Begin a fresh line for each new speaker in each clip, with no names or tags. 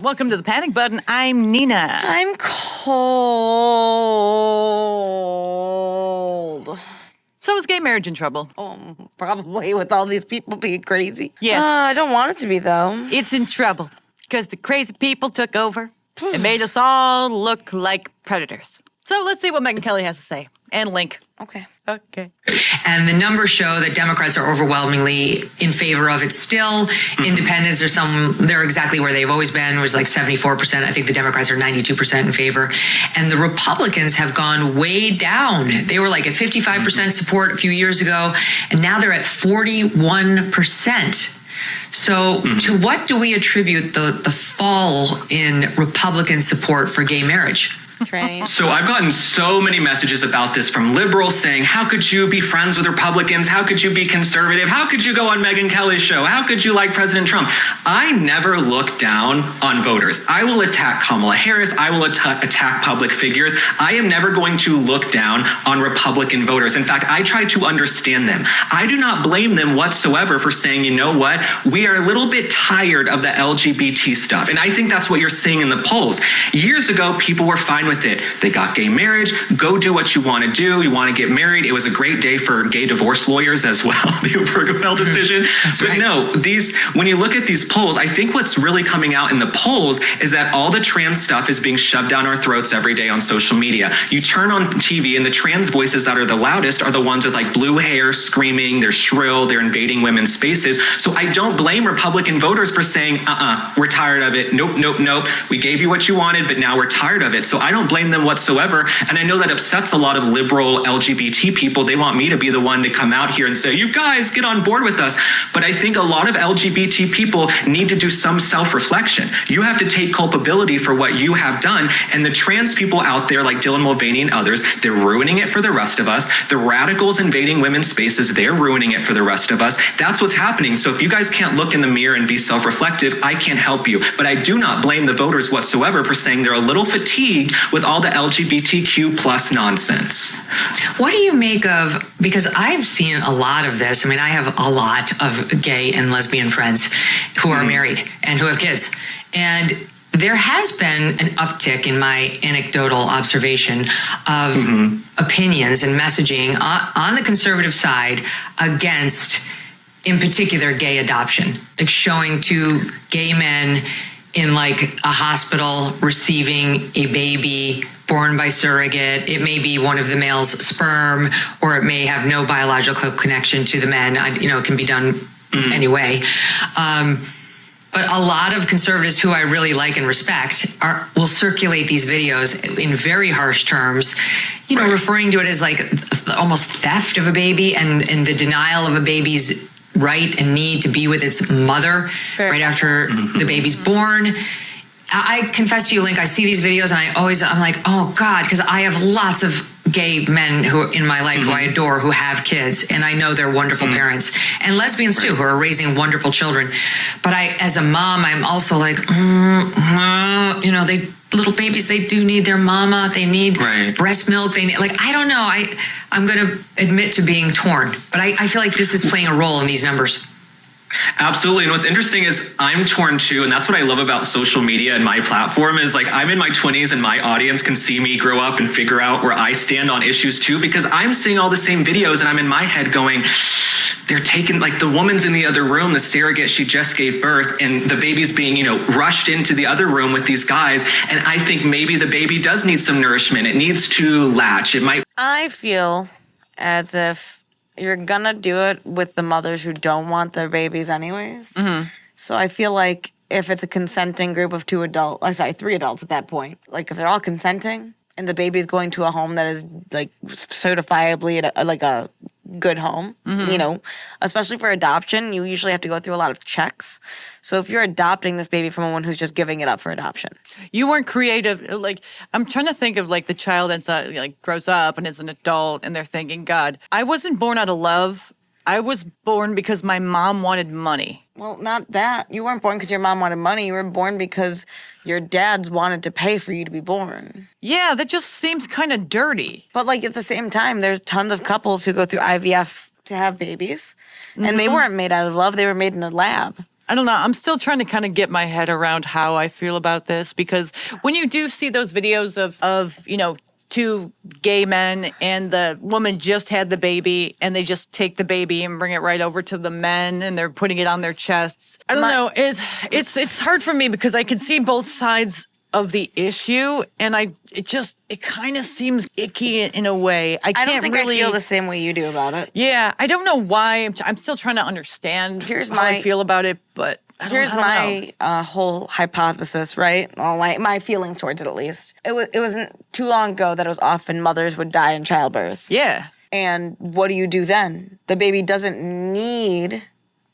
Welcome to the Panic Button. I'm Nina.
I'm cold.
So is gay marriage in trouble?
Probably with all these people being crazy.
Yes.
I don't want it to be, though.
It's in trouble because the crazy people took over and made us all look like predators. So let's see what Megyn Kelly has to say. And Link.
Okay.
And the numbers show that Democrats are overwhelmingly in favor of it still. Independents they're exactly where they've always been. It was like 74%. I think the Democrats are 92% in favor. And the Republicans have gone way down. They were like at 55% support a few years ago, and now they're at 41%. So to what do we attribute the fall in Republican support for gay marriage?
So I've gotten so many messages about this from liberals saying, how could you be friends with Republicans? How could you be conservative? How could you go on Megyn Kelly's show? How could you like President Trump? I never look down on voters. I will attack Kamala Harris. I will attack public figures. I am never going to look down on Republican voters. In fact, I try to understand them. I do not blame them whatsoever for saying, you know what? We are a little bit tired of the LGBT stuff. And I think that's what you're seeing in the polls. Years ago, people were fine with it. They got gay marriage. Go do what you want to do. You want to get married. It was a great day for gay divorce lawyers as well, the Obergefell decision.
That's
but
right.
no, when you look at these polls, I think what's really coming out in the polls is that all the trans stuff is being shoved down our throats every day on social media. You turn on TV and the trans voices that are the loudest are the ones with like blue hair screaming, they're shrill, they're invading women's spaces. So I don't blame Republican voters for saying, we're tired of it. Nope. We gave you what you wanted, but now we're tired of it. So I don't blame them whatsoever. And I know that upsets a lot of liberal LGBT people. They want me to be the one to come out here and say, you guys get on board with us. But I think a lot of LGBT people need to do some self-reflection. You have to take culpability for what you have done. And the trans people out there like Dylan Mulvaney and others, they're ruining it for the rest of us. The radicals invading women's spaces, they're ruining it for the rest of us. That's what's happening. So if you guys can't look in the mirror and be self-reflective, I can't help you. But I do not blame the voters whatsoever for saying they're a little fatigued with all the LGBTQ plus nonsense.
What do you make of, because I've seen a lot of this. I mean, I have a lot of gay and lesbian friends who are married and who have kids. And there has been an uptick in my anecdotal observation of opinions and messaging on the conservative side against, in particular, gay adoption, like showing two gay men in like a hospital receiving a baby born by surrogate. It may be one of the male's sperm, or it may have no biological connection to the men. It can be done anyway. But a lot of conservatives who I really like and respect will circulate these videos in very harsh terms, referring to it as like almost theft of a baby and the denial of a baby's right and need to be with its mother right after the baby's born. I confess to you, Link, I see these videos and I'm like, oh God, because I have lots of gay men who in my life who I adore, who have kids, and I know they're wonderful parents, and lesbians too, who are raising wonderful children. But as a mom, I'm also like, little babies, they do need their mama. They need breast milk. They need, I don't know. I'm going to admit to being torn, but I feel like this is playing a role in these numbers.
Absolutely. And what's interesting is I'm torn too. And that's what I love about social media and my platform is like I'm in my 20s and my audience can see me grow up and figure out where I stand on issues too, because I'm seeing all the same videos and I'm in my head going, they're taking, like the woman's in the other room, the surrogate, she just gave birth and the baby's being, rushed into the other room with these guys. And I think maybe the baby does need some nourishment. It needs to latch.
I feel as if you're gonna do it with the mothers who don't want their babies anyways. So I feel like if it's a consenting group of 3 adults at that point, like if they're all consenting and the baby's going to a home that is like certifiably like a good home, especially for adoption, you usually have to go through a lot of checks. So if you're adopting this baby from someone who's just giving it up for adoption.
You weren't creative. Like, I'm trying to think of like the child that's grows up and is an adult and they're thinking, God, I wasn't born out of love. I was born because my mom wanted money.
Well, not that. You weren't born because your mom wanted money. You were born because your dads wanted to pay for you to be born.
Yeah, that just seems kind of dirty.
But at the same time, there's tons of couples who go through IVF to have babies. And they weren't made out of love. They were made in a lab.
I don't know. I'm still trying to kind of get my head around how I feel about this, because when you do see those videos of two gay men and the woman just had the baby and they just take the baby and bring it right over to the men and they're putting it on their chests. I don't know. It's hard for me because I can see both sides of the issue, and it kind of seems icky in a way. I
don't think I feel the same way you do about it.
Yeah, I don't know why. I'm still trying to understand how I feel about it, but
here's my whole hypothesis, right? All my feelings towards it, at least. It wasn't too long ago that it was often mothers would die in childbirth.
Yeah.
And what do you do then? The baby doesn't need...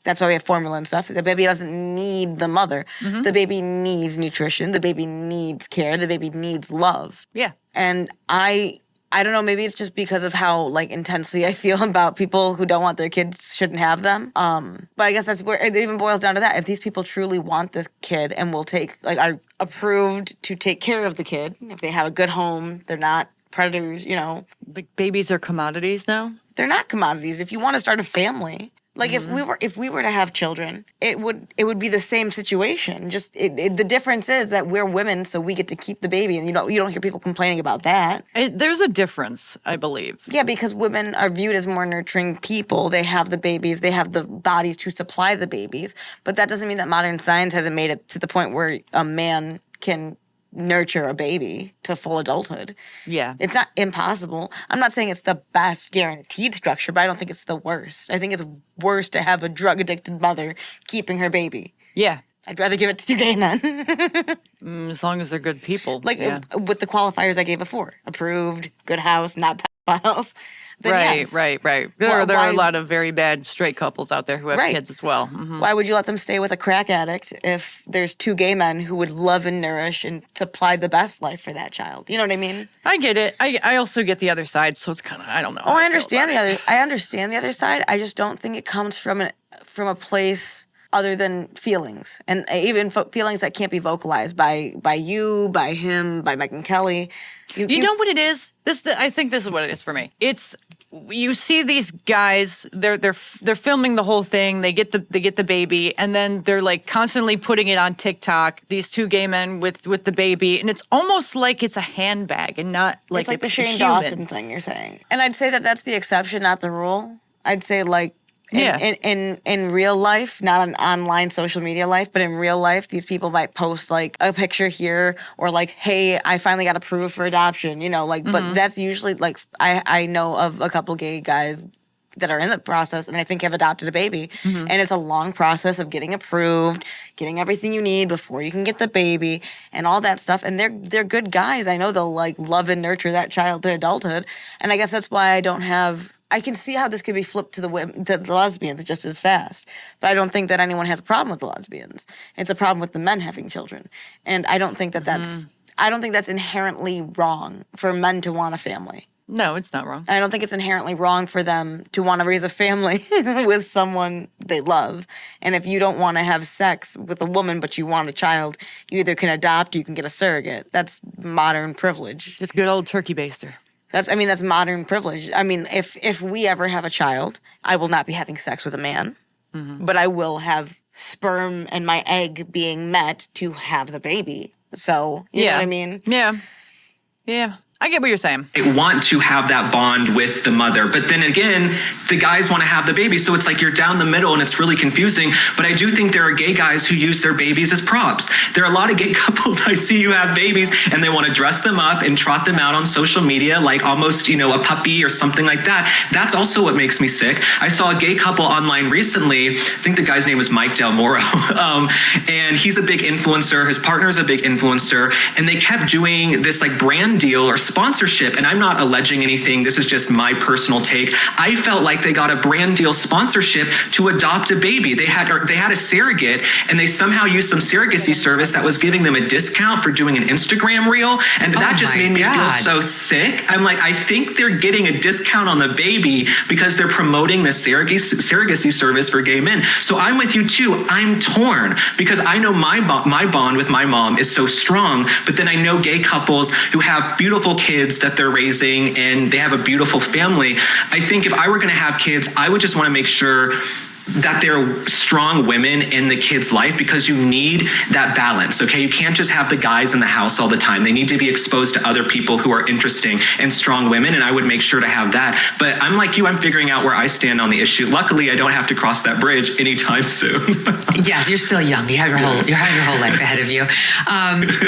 That's why we have formula and stuff. The baby doesn't need the mother. Mm-hmm. The baby needs nutrition. The baby needs care. The baby needs love.
Yeah.
And I don't know, maybe it's just because of how intensely I feel about people who don't want their kids shouldn't have them. But I guess that's where it even boils down to that. If these people truly want this kid and will are approved to take care of the kid, if they have a good home, they're not predators,
Like babies are commodities now?
They're not commodities. If you want to start a family... if we were to have children, it would be the same situation. Just the difference is that we're women, so we get to keep the baby, and you don't hear people complaining about that.
There's a difference, I believe.
Yeah, because women are viewed as more nurturing people. They have the babies, they have the bodies to supply the babies, but that doesn't mean that modern science hasn't made it to the point where a man can nurture a baby to full adulthood.
Yeah.
It's not impossible. I'm not saying it's the best guaranteed structure, but I don't think it's the worst. I think it's worse to have a drug-addicted mother keeping her baby.
Yeah.
I'd rather give it to two gay men.
As long as they're good people.
With the qualifiers I gave before. Approved, good house, not pedophiles.
Right. There are a lot of very bad straight couples out there who have kids as well. Mm-hmm.
Why would you let them stay with a crack addict if there's two gay men who would love and nourish and supply the best life for that child? You know what I mean?
I get it. I also get the other side, so it's kind of, I don't know.
I understand I understand the other side. I just don't think it comes from a place other than feelings, and even feelings that can't be vocalized by you, by him, by Megyn Kelly.
You know what it is? I think this is what it is for me. It's, you see these guys, they're filming the whole thing. They get the baby, and then they're constantly putting it on TikTok. These two gay men with the baby, and it's almost like it's a handbag and not
it's like the Shane Dawson thing you're saying. And I'd say that that's the exception, not the rule. I'd say in real life, not an online social media life, but in real life, these people might post a picture here or hey, I finally got approved for adoption, mm-hmm. But that's usually I know of a couple gay guys that are in the process and I think have adopted a baby. Mm-hmm. And it's a long process of getting approved, getting everything you need before you can get the baby and all that stuff. And they're good guys. I know they'll love and nurture that child to adulthood. And I guess that's why I can see how this could be flipped to the lesbians just as fast. But I don't think that anyone has a problem with the lesbians. It's a problem with the men having children. And I don't think that's inherently wrong for men to want a family.
No, it's not wrong.
I don't think it's inherently wrong for them to want to raise a family with someone they love. And if you don't want to have sex with a woman but you want a child, you either can adopt or you can get a surrogate. That's modern privilege.
It's good old turkey baster.
That's modern privilege. If we ever have a child, I will not be having sex with a man, mm-hmm. but I will have sperm and my egg being met to have the baby. So, you know what I mean?
Yeah. Yeah. I get what you're saying.
They want to have that bond with the mother. But then again, the guys want to have the baby. So it's you're down the middle and it's really confusing. But I do think there are gay guys who use their babies as props. There are a lot of gay couples I see who have babies and they want to dress them up and trot them out on social media almost, a puppy or something like that. That's also what makes me sick. I saw a gay couple online recently. I think the guy's name was Mike Del Moro. And he's a big influencer. His partner's a big influencer. And they kept doing this brand deal or sponsorship, and I'm not alleging anything. This is just my personal take. I felt like they got a brand deal sponsorship to adopt a baby. They had a surrogate, and they somehow used some surrogacy service that was giving them a discount for doing an Instagram reel, and that just made me feel so sick. I'm I think they're getting a discount on the baby because they're promoting the surrogacy service for gay men. So I'm with you too. I'm torn because I know my bond with my mom is so strong, but then I know gay couples who have beautiful kids that they're raising and they have a beautiful family. I think if I were going to have kids, I would just want to make sure that they're strong women in the kid's life, because you need that balance, okay? You can't just have the guys in the house all the time. They need to be exposed to other people who are interesting and strong women, and I would make sure to have that. But I'm like you, I'm figuring out where I stand on the issue. Luckily, I don't have to cross that bridge anytime soon.
Yes, you're still young. You have your whole life ahead of you.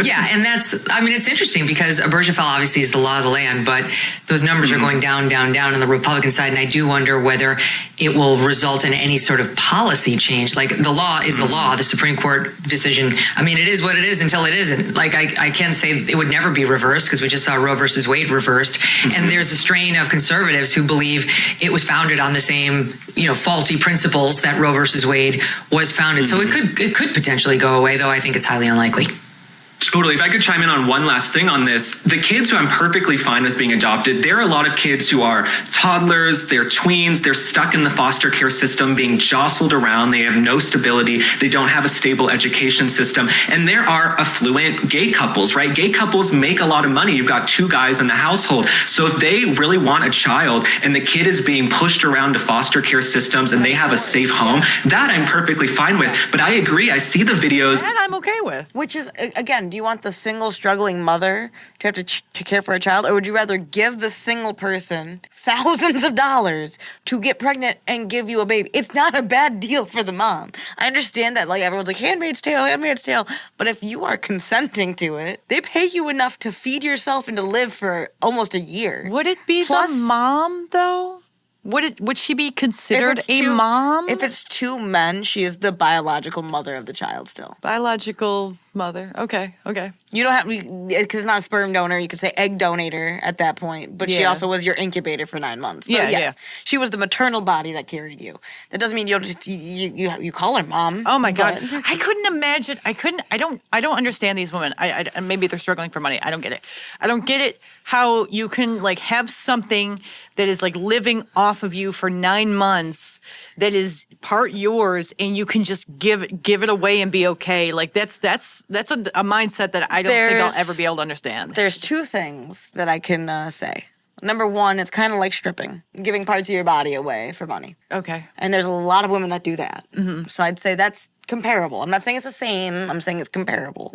Yeah, and it's interesting because Obergefell obviously is the law of the land, but those numbers are going down on the Republican side, and I do wonder whether it will result in any sort of policy change. Like, the law is the law. The Supreme Court decision, I mean, it is what it is until it isn't. Like, I can't say it would never be reversed, because we just saw Roe versus Wade reversed. And there's a strain of conservatives who believe it was founded on the same, faulty principles that Roe versus Wade was founded. So it could potentially go away, though I think it's highly unlikely.
Totally. If I could chime in on one last thing on this, the kids who I'm perfectly fine with being adopted, there are a lot of kids who are toddlers, they're tweens, they're stuck in the foster care system, being jostled around, they have no stability, they don't have a stable education system. And there are affluent gay couples, right? Gay couples make a lot of money. You've got two guys in the household. So if they really want a child and the kid is being pushed around to foster care systems and they have a safe home, that I'm perfectly fine with. But I agree, I see the videos.
That I'm okay with.
Which is, again, do you want the single struggling mother to have to care for a child, or would you rather give the single person thousands of dollars to get pregnant and give you a baby? It's not a bad deal for the mom. I understand that, like, everyone's like, Handmaid's Tale, but if you are consenting to it, they pay you enough to feed yourself and to live for almost a year.
Would it be the mom, though? Would she be considered a mom?
If it's two men, she is the biological mother of the child still.
Biological mother. Okay.
You don't have, because it's not a sperm donor, you could say egg donator at that point, but she also was your incubator for 9 months. So yes, she was the maternal body that carried you. That doesn't mean you call her mom.
Oh my God. I couldn't imagine. I don't understand these women. I maybe they're struggling for money. I don't get it. I don't get it how you can like have something that is like living off of you for 9 months that is part yours, and you can just give it away and be okay. Like that's a mindset that I don't think I'll ever be able to understand.
There's two things that I can say. Number one, it's kind of like stripping, giving parts of your body away for money.
Okay.
And there's a lot of women that do that. Mm-hmm. So I'd say that's comparable. I'm not saying it's the same. I'm saying it's comparable.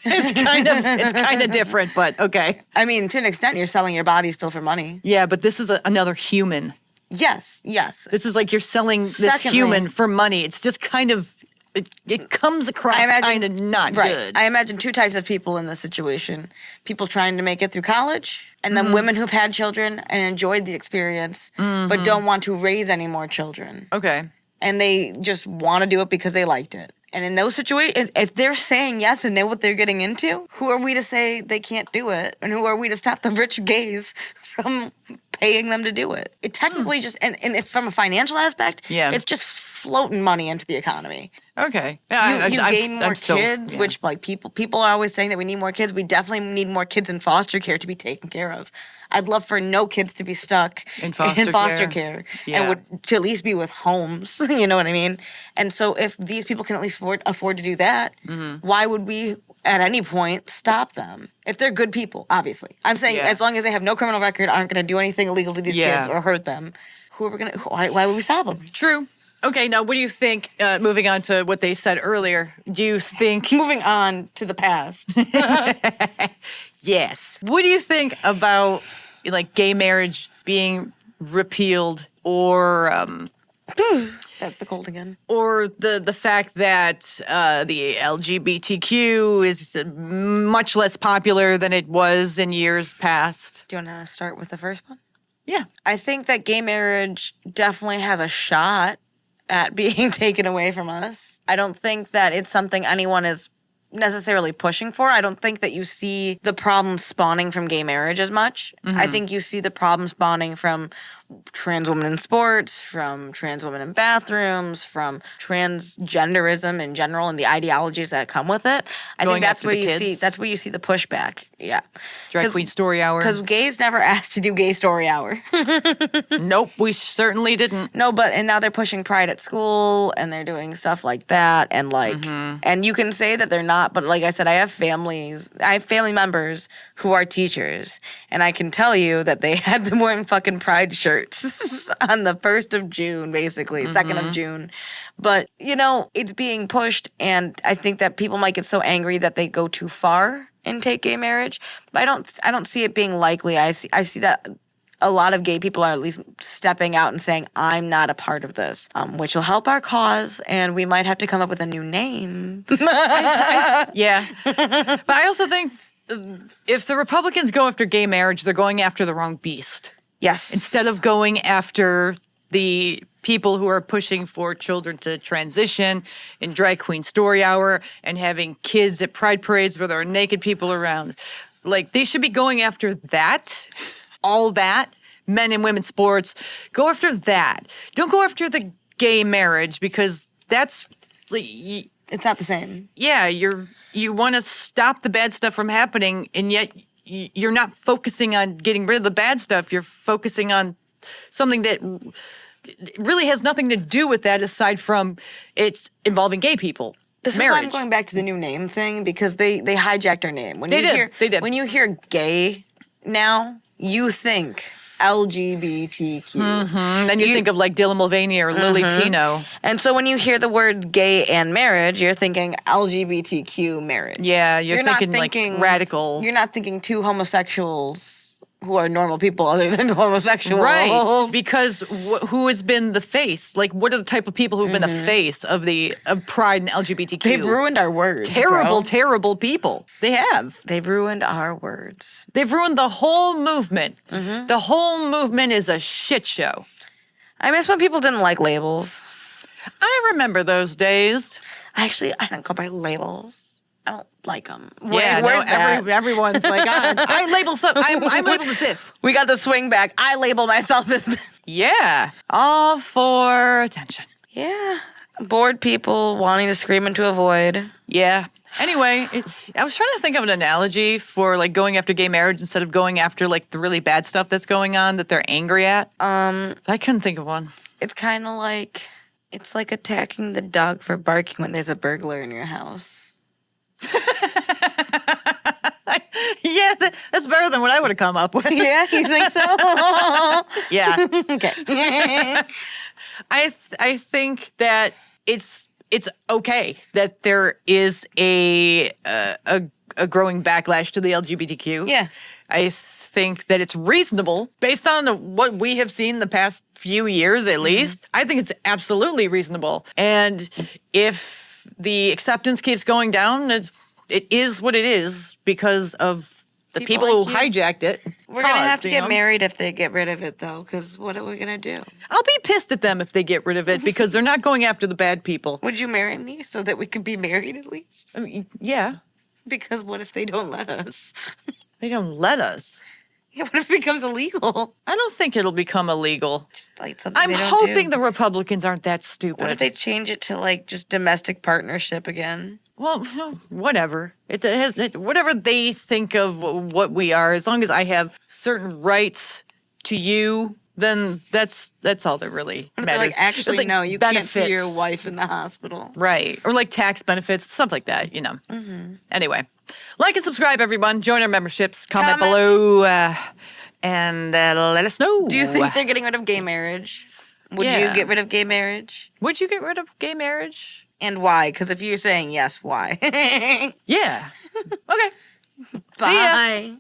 It's kind of different, but okay.
I mean, to an extent, you're selling your body still for money.
Yeah, but this is another human.
Yes.
This is like you're selling this human for money. It's just kind of, it comes across kind of not good.
I imagine two types of people in this situation. People trying to make it through college, and then women who've had children and enjoyed the experience, but don't want to raise any more children.
Okay.
And they just want to do it because they liked it. And in those situations, if they're saying yes and know what they're getting into, who are we to say they can't do it? And who are we to stop the rich gays from paying them to do it? It technically just, and if from a financial aspect, it's just floating money into the I
Okay.
You gain more kids, which like people are always saying that we need more kids. We definitely need more kids in foster care to be taken care of. I'd love for no kids to be stuck in foster care and would to at least be with homes. You know what I mean? And so if these people can at least afford to do that, why would we at any point stop them? If they're good people, obviously. I'm saying as long as they have no criminal record, aren't going to do anything illegal to these kids or hurt them, why would we stop them?
True. Okay, now what do you think, moving on to what they said earlier, do you think...
Moving on to the past.
Yes. What do you think about, like, gay marriage being repealed or...
That's the cold again.
Or the fact that the LGBTQ is much less popular than it was in years past?
Do you want to start with the first one?
Yeah.
I think that gay marriage definitely has a shot at being taken away from us. I don't think that it's something anyone is necessarily pushing for. I don't think that you see the problem spawning from gay marriage as much. I think you see the problem spawning from trans women in sports, from trans women in bathrooms, from transgenderism in general and the ideologies that come with it. I think that's where you see the pushback. Yeah.
Drag Queen Story Hour.
Because gays never asked to do Gay Story Hour.
Nope, we certainly didn't.
No, and now they're pushing pride at school and they're doing stuff like that and like and you can say that they're not, but like I said, I have family members who are teachers, and I can tell you that they had them wearing fucking pride shirts starts on the 1st of June, basically, 2nd of June. But, it's being pushed, and I think that people might get so angry that they go too far and take gay marriage. But I don't see it being likely. I see that a lot of gay people are at least stepping out and saying, I'm not a part of this, which will help our cause, and we might have to come up with a new name.
Yeah. But I also think if the Republicans go after gay marriage, they're going after the wrong beast.
Yes.
Instead of going after the people who are pushing for children to transition in drag queen story hour and having kids at pride parades where there are naked people around. Like, they should be going after that, all that, men and women's sports. Go after that. Don't go after the gay marriage, because that's,
It's not the same.
yeah, you want to stop the bad stuff from happening, and yet you're not focusing on getting rid of the bad stuff. You're focusing on something that really has nothing to do with that, aside from it's involving gay people.
This
marriage.
is why I'm going back to the new name thing, because they hijacked our name. When
They
you
did. They did.
When you hear gay now, you think LGBTQ.
And then you think of like Dylan Mulvaney or Lily Tino.
And so when you hear the word gay and marriage, you're thinking LGBTQ marriage.
Yeah, you're
not
thinking like radical.
You're not thinking two homosexuals who are normal people other than homosexuals.
Right, because who has been the face? Like, what are the type of people who've been the face of Pride and LGBTQ?
They've ruined our words.
Terrible,
bro.
terrible people. They have.
They've ruined our words.
They've ruined the whole movement. The whole movement is a shit show.
I miss when people didn't like labels.
I remember those days.
I don't go by labels. I don't like them.
Where's that? Everyone's like, I label something. I'm labeled as this.
We got the swing back. I label myself as this.
Yeah, all for attention.
Yeah. Bored people wanting to scream into a void.
Yeah. Anyway, I was trying to think of an analogy for like going after gay marriage instead of going after like the really bad stuff that's going on that they're angry at. I couldn't think of one.
It's kind of like, it's like attacking the dog for barking when there's a burglar in your house.
Yeah, that's better than what I would have come up with.
Yeah, you think so?
Yeah.
Okay.
I think that it's okay that there is a growing backlash to the LGBTQ.
Yeah.
I think that it's reasonable based on what we have seen the past few years, at least. I think it's absolutely reasonable. And if the acceptance keeps going down, it is what it is because of the people who hijacked it.
We're going to have to get married if they get rid of it, though, because what are we going to do?
I'll be pissed at them if they get rid of it because they're not going after the bad people.
Would you marry me so that we could be married at least?
I mean, yeah.
Because what if they don't let us?
They don't let us.
Yeah, what if it becomes illegal?
I don't think it'll become illegal.
Just like something
I'm
they don't
hoping
do.
the Republicans aren't that stupid.
What if they change it to like just domestic partnership again?
Well, whatever. Whatever they think of what we are, as long as I have certain rights to you, then that's all that really
What if
matters.
they're like, actually,
It's like
no, you can't see your
benefits.
wife in the hospital.
Right. Or like tax benefits, stuff like that, Anyway, like and subscribe, everyone. Join our memberships. Comment below and let us know.
Do you think they're getting rid of gay marriage? Would
Yeah.
you get rid of gay marriage?
Would you get rid of gay marriage?
And why? Because if you're saying yes, why?
Yeah. Okay. See ya.
Bye.